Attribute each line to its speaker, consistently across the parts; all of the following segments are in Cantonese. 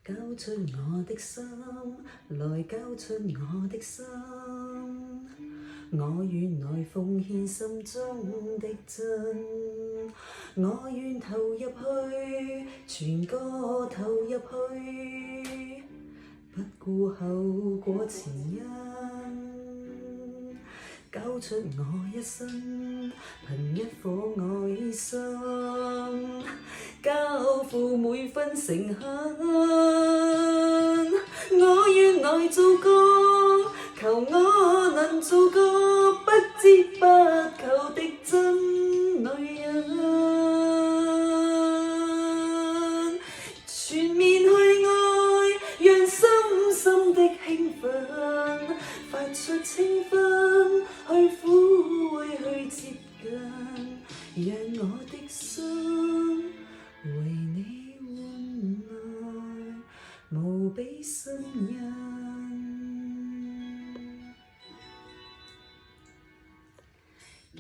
Speaker 1: 交出我的心，來交出我的心，我願來奉獻心中的真，我願投入去，全個投入去，不顧後果前因，交出我一生，憑一顆愛心，交付每分誠懇。我願來做個，求我能做個不折不扣的真女人，全面去愛，讓深深的興奮發出清芬，去撫慰去接近，讓我的心為你換來無比信任。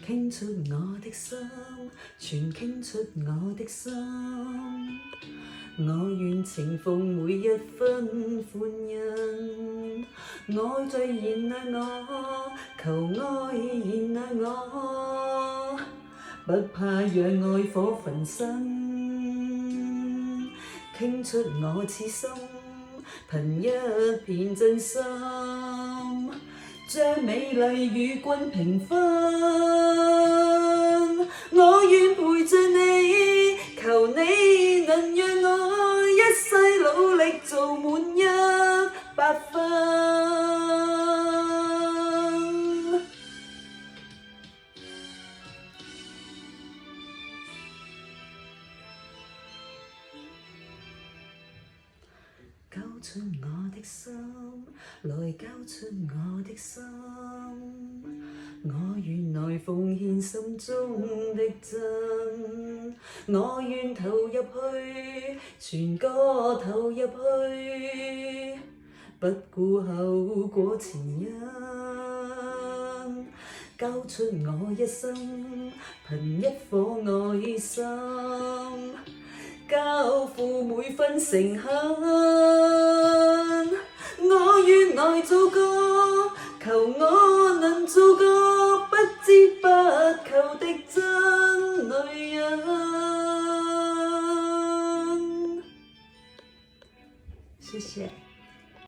Speaker 1: 傾出我的心，全傾出我的心，我願情奉每一分歡欣，愛最燃亮我，求愛燃亮我，不怕讓愛火焚身，傾出我此心，憑一片真心，將美麗與君平分，我願陪着你，求你能讓我一世努力做滿100分。交出我的心，來交出我的心，我願來奉獻心中的真，我願投入去，全個投入去，不顧後果前因，交出我一生，憑一顆愛心，交付每分誠懇，我願來做個，求我能做個不折不扣的真女人。謝謝。